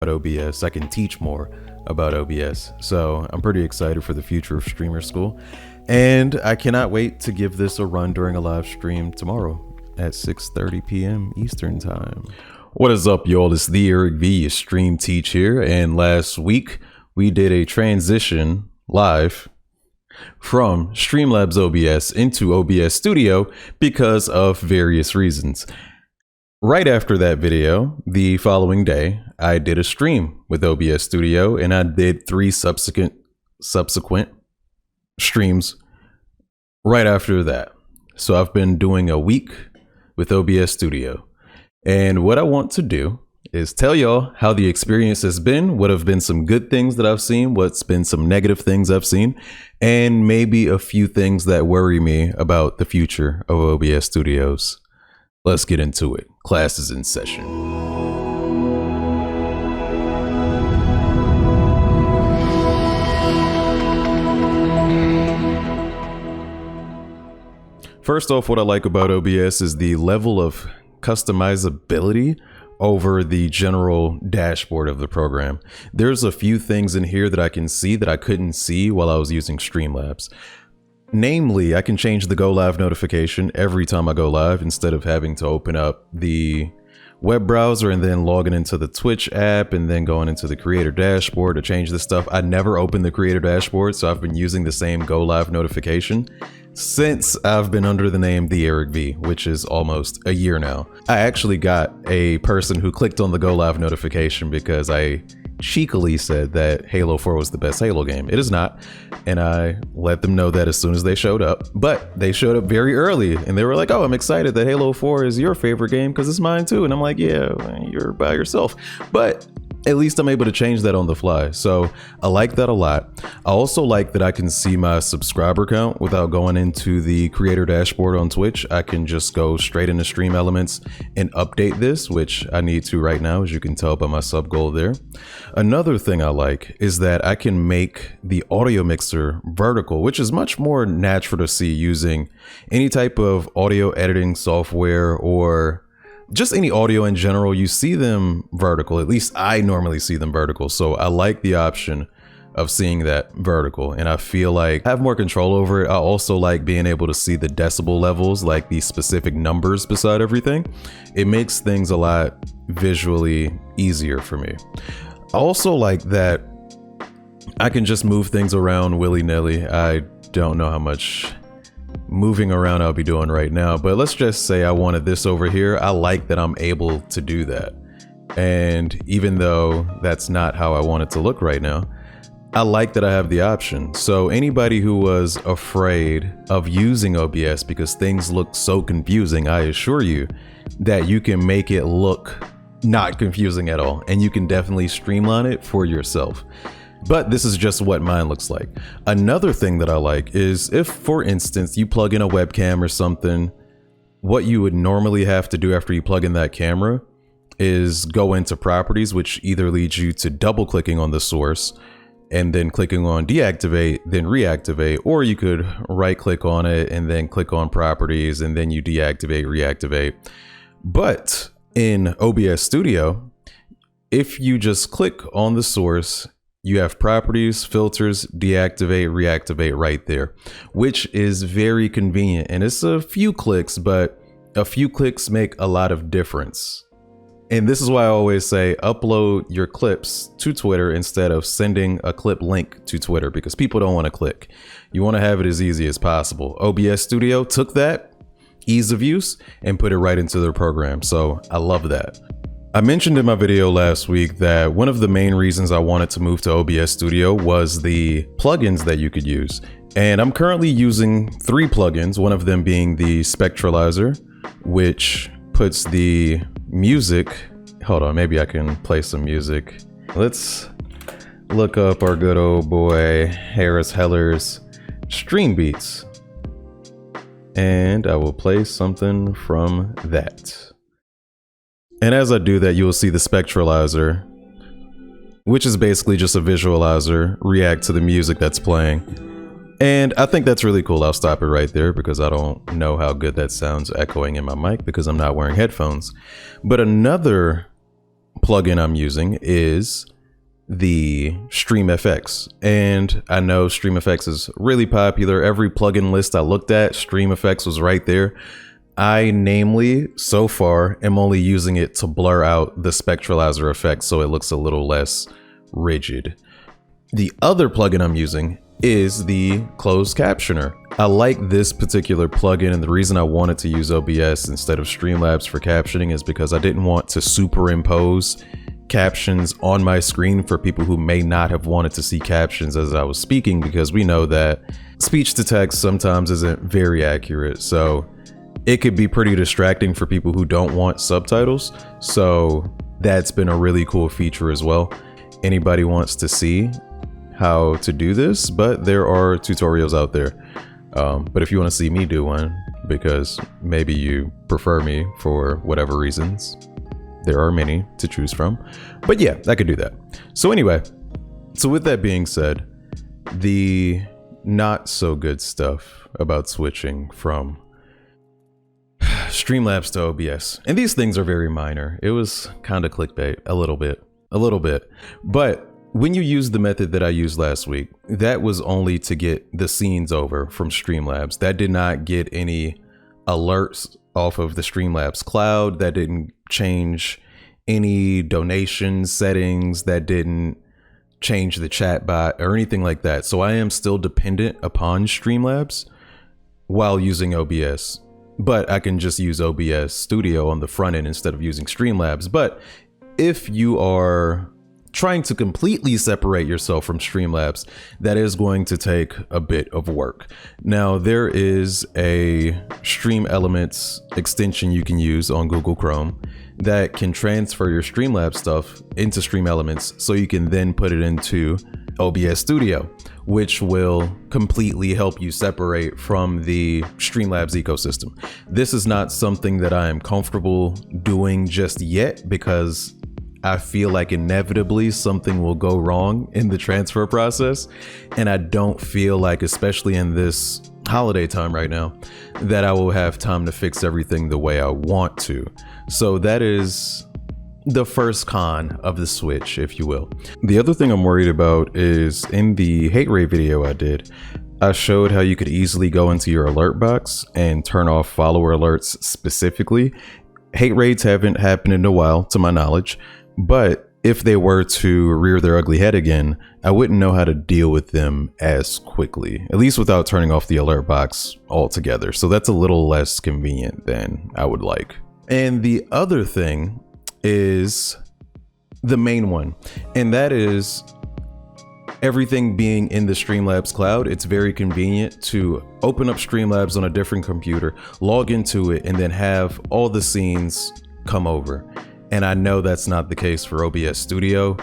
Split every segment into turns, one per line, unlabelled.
OBS. I can teach more about OBS. So I'm pretty excited for the future of Streamer School. And I cannot wait to give this a run during a live stream tomorrow at 6:30 p.m. Eastern Time. What is up, y'all? It's the Eric V, your stream teach here. And last week, we did a transition live from Streamlabs OBS into OBS Studio because of various reasons. Right after that video, the following day, I did a stream with OBS Studio, and I did 3 subsequent streams right after that. So I've been doing a week with OBS Studio. And what I want to do is tell y'all how the experience has been, what have been some good things that I've seen, what's been some negative things I've seen, and maybe a few things that worry me about the future of OBS Studios. Let's get into it. Class is in session. First off, what I like about OBS is the level of customizability over the general dashboard of the program. There's a few things in here that I can see that I couldn't see while I was using Streamlabs. Namely, I can change the go live notification every time I go live instead of having to open up the web browser and then logging into the Twitch app and then going into the creator dashboard to change this stuff. I never opened the creator dashboard, so I've been using the same go live notification since I've been under the name The Eric V, which is almost a year now. I actually got a person who clicked on the go live notification because I cheekily said that Halo 4 was the best Halo game. It is not, and I let them know that as soon as they showed up. But they showed up very early, and they were like, oh, I'm excited that Halo 4 is your favorite game because it's mine too. And I'm like, yeah, you're by yourself. But at least I'm able to change that on the fly. So I like that a lot. I also like that I can see my subscriber count without going into the creator dashboard on Twitch. I can just go straight into Stream Elements and update this, which I need to right now, as you can tell by my sub goal there. Another thing I like is that I can make the audio mixer vertical, which is much more natural to see using any type of audio editing software or just any audio in general. You see them vertical. At least I normally see them vertical. So I like the option of seeing that vertical, and I feel like I have more control over it. I also like being able to see the decibel levels, like the specific numbers beside everything. It makes things a lot visually easier for me. I also like that I can just move things around willy-nilly. I don't know how much moving around I'll be doing right now, but let's just say I wanted this over here. I like that I'm able to do that. And even though that's not how I want it to look right now, I like that I have the option. So anybody who was afraid of using OBS because things look so confusing, I assure you that you can make it look not confusing at all, and you can definitely streamline it for yourself. But this is just what mine looks like. Another thing that I like is if, for instance, you plug in a webcam or something, what you would normally have to do after you plug in that camera is go into properties, which either leads you to double clicking on the source and then clicking on deactivate, then reactivate, or you could right click on it and then click on properties and then you deactivate, reactivate. But in OBS Studio, if you just click on the source, you have properties, filters, deactivate, reactivate right there, which is very convenient. And it's a few clicks, but a few clicks make a lot of difference. And this is why I always say upload your clips to Twitter instead of sending a clip link to Twitter, because people don't want to click. You want to have it as easy as possible. OBS Studio took that ease of use and put it right into their program. So I love that. I mentioned in my video last week that one of the main reasons I wanted to move to OBS Studio was the plugins that you could use. And I'm currently using 3 plugins, one of them being the Spectralizer, which puts the music, hold on, maybe I can play some music. Let's look up our good old boy Harris Heller's Stream Beats. And I will play something from that. And as I do that, you will see the Spectralizer, which is basically just a visualizer, react to the music that's playing. And I think that's really cool. I'll stop it right there because I don't know how good that sounds echoing in my mic because I'm not wearing headphones. But another plugin I'm using is the StreamFX. And I know StreamFX is really popular. Every plugin list I looked at, StreamFX was right there. I namely, so far, am only using it to blur out the spectralizer effect so it looks a little less rigid. The other plugin I'm using is the closed captioner. I like this particular plugin, and the reason I wanted to use OBS instead of Streamlabs for captioning is because I didn't want to superimpose captions on my screen for people who may not have wanted to see captions as I was speaking, because we know that speech to text sometimes isn't very accurate. So it could be pretty distracting for people who don't want subtitles. So that's been a really cool feature as well. Anybody wants to see how to do this, but there are tutorials out there. But if you want to see me do one, because maybe you prefer me for whatever reasons, there are many to choose from. But yeah, I could do that. So anyway, so with that being said, the not so good stuff about switching from Streamlabs to OBS, and these things are very minor. It was kind of clickbait, a little bit. But when you use the method that I used last week, that was only to get the scenes over from Streamlabs. That did not get any alerts off of the Streamlabs cloud. That didn't change any donation settings. That didn't change the chat bot or anything like that. So I am still dependent upon Streamlabs while using OBS. But I can just use OBS Studio on the front end instead of using Streamlabs. But if you are trying to completely separate yourself from Streamlabs, that is going to take a bit of work. Now, there is a Stream Elements extension you can use on Google Chrome that can transfer your Streamlabs stuff into Stream Elements, so you can then put it into OBS Studio, which will completely help you separate from the Streamlabs ecosystem. This is not something that I am comfortable doing just yet, because I feel like inevitably something will go wrong in the transfer process. And I don't feel like, especially in this holiday time right now, that I will have time to fix everything the way I want to. So that is the first con of the switch, if you will. The other thing I'm worried about is in the hate rate video I did, I showed how you could easily go into your alert box and turn off follower alerts specifically. Hate raids haven't happened in a while, to my knowledge, but if they were to rear their ugly head again, I wouldn't know how to deal with them as quickly, at least without turning off the alert box altogether. So that's a little less convenient than I would like. And the other thing is the main one, and that is everything being in the Streamlabs cloud. It's very convenient to open up Streamlabs on a different computer, log into it, and then have all the scenes come over. And I know that's not the case for OBS Studio.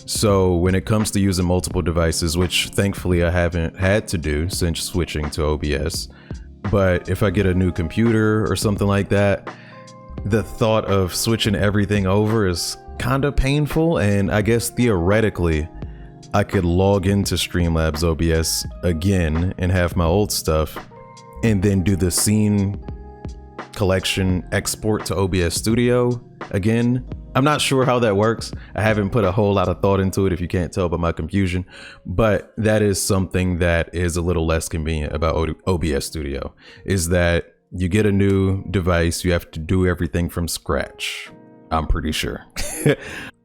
So when it comes to using multiple devices, which thankfully I haven't had to do since switching to OBS, but if I get a new computer or something like that, the thought of switching everything over is kind of painful. And I guess theoretically, I could log into Streamlabs OBS again and have my old stuff, and then do the scene collection export to OBS Studio again. I'm not sure how that works. I haven't put a whole lot of thought into it, if you can't tell by my confusion, but that is something that is a little less convenient about OBS Studio, is that you get a new device, you have to do everything from scratch, I'm pretty sure.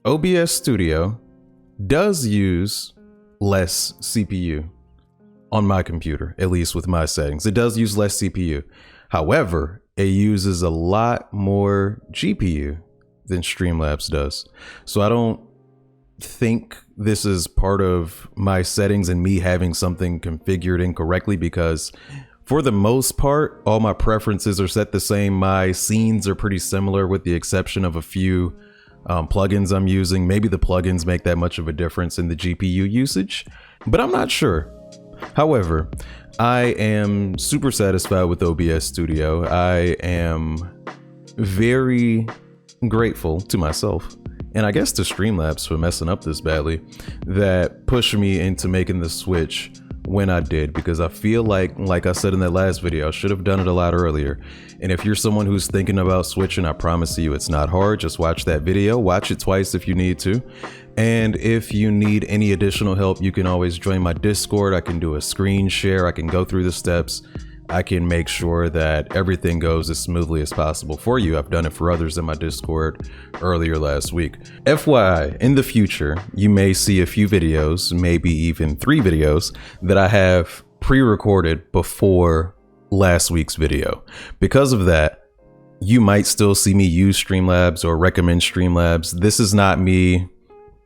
OBS Studio does use less CPU on my computer, at least with my settings. It does use less CPU. However, it uses a lot more GPU than Streamlabs does. So I don't think this is part of my settings and me having something configured incorrectly, because for the most part, all my preferences are set the same. My scenes are pretty similar with the exception of a few plugins I'm using. Maybe the plugins make that much of a difference in the GPU usage, but I'm not sure. However, I am super satisfied with OBS Studio. I am very grateful to myself, and I guess to Streamlabs for messing up this badly, that pushed me into making the switch when I did, because I feel like I said in that last video, I should have done it a lot earlier. And if you're someone who's thinking about switching, I promise you it's not hard. Just watch that video, watch it twice if you need to. And if you need any additional help, you can always join my Discord. I can do a screen share. I can go through the steps. I can make sure that everything goes as smoothly as possible for you. I've done it for others in my Discord earlier last week. FYI, in the future, you may see a few videos, maybe even 3 videos that I have pre-recorded before last week's video. Because of that, you might still see me use Streamlabs or recommend Streamlabs. This is not me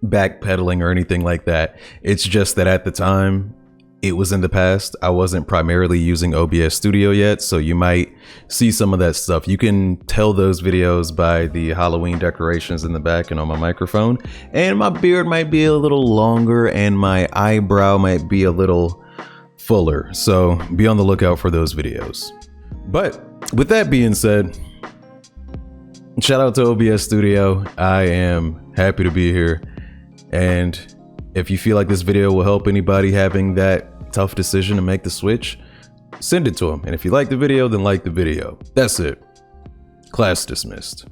backpedaling or anything like that. It's just that at the time, it was in the past. I wasn't primarily using OBS Studio yet, so you might see some of that stuff. You can tell those videos by the Halloween decorations in the back and on my microphone. And my beard might be a little longer and my eyebrow might be a little fuller. So be on the lookout for those videos. But with that being said, shout out to OBS Studio. I am happy to be here. And if you feel like this video will help anybody having that tough decision to make the switch, send it to them. And if you like the video, then like the video. That's it. Class dismissed.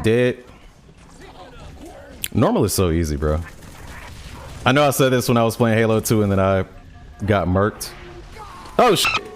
Dead. Normal is so easy, bro. I know I said this when I was playing Halo 2 and then I got murked. Oh shit.